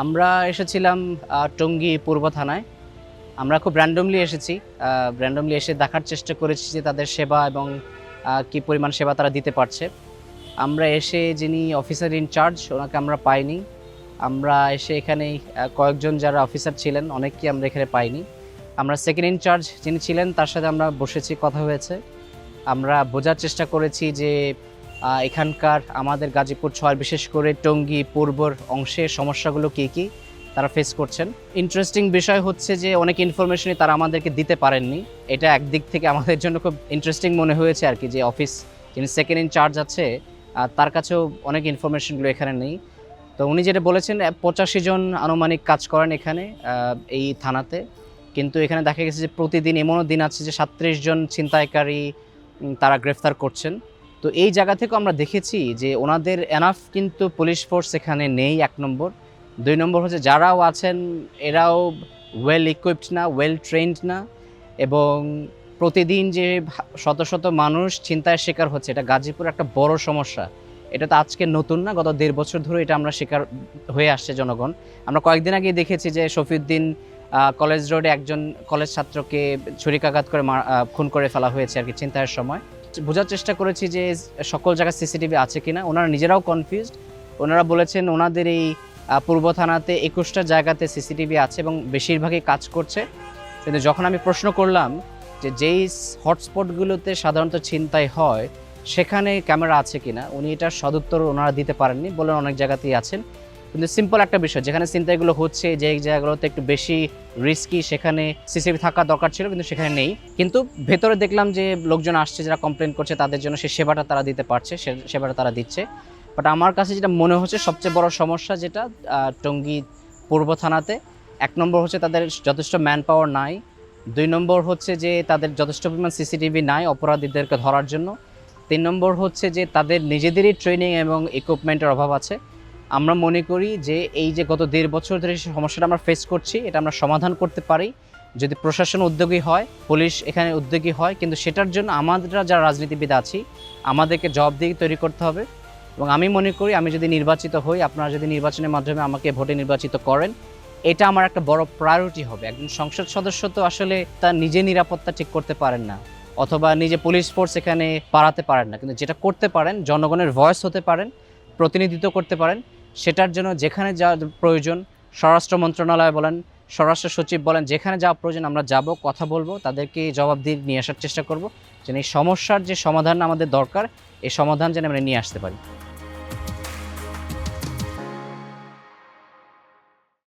আমরা এসেছিলাম টঙ্গী পূর্ব থানায়। আমরা খুব র্যান্ডমলি এসেছি। র্যান্ডমলি এসে দেখার চেষ্টা করেছি যে তাদের সেবা এবং কি পরিমাণ সেবা তারা দিতে পারছে। আমরা এসে যিনি অফিসার ইনচার্জ ওনাকে আমরা পাইনি। আমরা এসে এখানে কয়েকজন যারা অফিসার ছিলেন অনেককে আমরা এখানে পাইনি। আমরা সেকেন্ড ইনচার্জ যিনি ছিলেন তার সাথে আমরা বসেছি, কথা হয়েছে। আমরা বোঝার চেষ্টা করেছি যে এখানকার আমাদের গাজীপুর ৬ বিশেষ করে টঙ্গী পূর্বর অংশের সমস্যাগুলো কী কী তারা ফেস করছেন। ইন্টারেস্টিং বিষয় হচ্ছে যে অনেক ইনফরমেশনই তারা আমাদেরকে দিতে পারেননি। এটা একদিক থেকে আমাদের জন্য খুব ইন্টারেস্টিং মনে হয়েছে আর কি, যে অফিস যিনি সেকেন্ড ইনচার্জ আছে তার কাছেও অনেক ইনফরমেশনগুলো এখানে নেই। তো উনি যেটা বলেছেন ৮৫ জন আনুমানিক কাজ করেন এখানে এই থানাতে, কিন্তু এখানে দেখা গেছে যে প্রতিদিন এমনও দিন আছে যে ৩৭ জন ছিনতাইকারী তারা গ্রেফতার করছেন। তো এই জায়গা থেকেও আমরা দেখেছি যে ওনাদের এনাফ কিন্তু পুলিশ ফোর্স এখানে নেই, ১ নম্বর। ২ নম্বর হচ্ছে যারাও আছেন এরাও ওয়েল ইকুইপড না, ওয়েল ট্রেন্ড না, এবং প্রতিদিন যে শত শত মানুষ ছিনতাইয়ের শিকার হচ্ছে এটা গাজীপুর একটা বড় সমস্যা। এটা তো আজকে নতুন না, গত ১.৫ বছর ধরে এটা আমরা শিকার হয়ে আসছে জনগণ। আমরা কয়েকদিন আগেই দেখেছি যে শফিউদ্দিন কলেজ রোডে একজন কলেজ ছাত্রকে ছুরিকাঘাত করে খুন করে ফেলা হয়েছে আর কি ছিনতাইয়ের সময়। বোঝার চেষ্টা করেছি যে সকল জায়গায় সিসিটিভি আছে কিনা। ওনারা নিজেরাও কনফিউজড। ওনারা বলেছেন ওনাদের এই পূর্ব থানাতে ২১টা জায়গাতে সিসিটিভি আছে এবং বেশিরভাগই কাজ করছে। কিন্তু যখন আমি প্রশ্ন করলাম যে যেই হটস্পটগুলোতে সাধারণত ছিনতাই হয় সেখানে ক্যামেরা আছে কিনা, উনি এটার সদুত্তর ওনারা দিতে পারেননি, বলেন অনেক জায়গাতেই আছেন। কিন্তু সিম্পল একটা বিষয়, যেখানে ছিনতাইগুলো হচ্ছে যে জায়গাগুলোতে একটু বেশি রিস্কি সেখানে সিসিটিভি থাকা দরকার ছিল, কিন্তু সেখানে নেই। কিন্তু ভেতরে দেখলাম যে লোকজন আসছে যারা কমপ্লেন করছে তাদের জন্য সে সেবাটা তারা দিতে পারছে, সে সেবাটা তারা দিচ্ছে। বাট আমার কাছে যেটা মনে হচ্ছে সবচেয়ে বড় সমস্যা যেটা টঙ্গী পূর্ব থানাতে, ১ নম্বর হচ্ছে তাদের যথেষ্ট ম্যান পাওয়ার নাই। ২ নম্বর হচ্ছে যে তাদের যথেষ্ট পরিমাণ সিসিটিভি নাই অপরাধীদেরকে ধরার জন্য। ৩ নম্বর হচ্ছে যে তাদের নিজেদেরই ট্রেনিং এবং ইকুইপমেন্টের অভাব আছে। আমরা মনে করি যে এই যে গত ১.৫ বছর ধরে সমস্যাটা আমরা ফেস করছি এটা আমরা সমাধান করতে পারি যদি প্রশাসন উদ্যোগী হয়, পুলিশ এখানে উদ্যোগী হয়। কিন্তু সেটার জন্য আমরা যারা রাজনীতিবিদ আছি আমাদেরকে জবাবদিহি তৈরি করতে হবে। এবং আমি মনে করি আমি যদি নির্বাচিত হই, আপনারা যদি নির্বাচনের মাধ্যমে আমাকে ভোটে নির্বাচিত করেন, এটা আমার একটা বড় প্রায়োরিটি হবে। একজন সংসদ সদস্য তো আসলে তার নিজে নিরাপত্তা ঠিক করতে পারেন না, অথবা নিজে পুলিশ ফোর্স এখানে বাড়াতে পারেন না, কিন্তু যেটা করতে পারেন জনগণের ভয়েস হতে পারেন, প্রতিনিধিত্ব করতে পারেন। সেটার জন্য যেখানে যা প্রয়োজন, স্বরাষ্ট্র মন্ত্রণালয় বলেন, স্বরাষ্ট্র সচিব বলেন, যেখানে যা প্রয়োজন আমরা যাব, কথা বলবো, তাদেরকে জবাবদিহি নিয়ে আসার চেষ্টা করব, যেন এই সমস্যার যে সমাধান আমাদের দরকার এই সমাধান যেন আমরা নিয়ে আসতে পারি।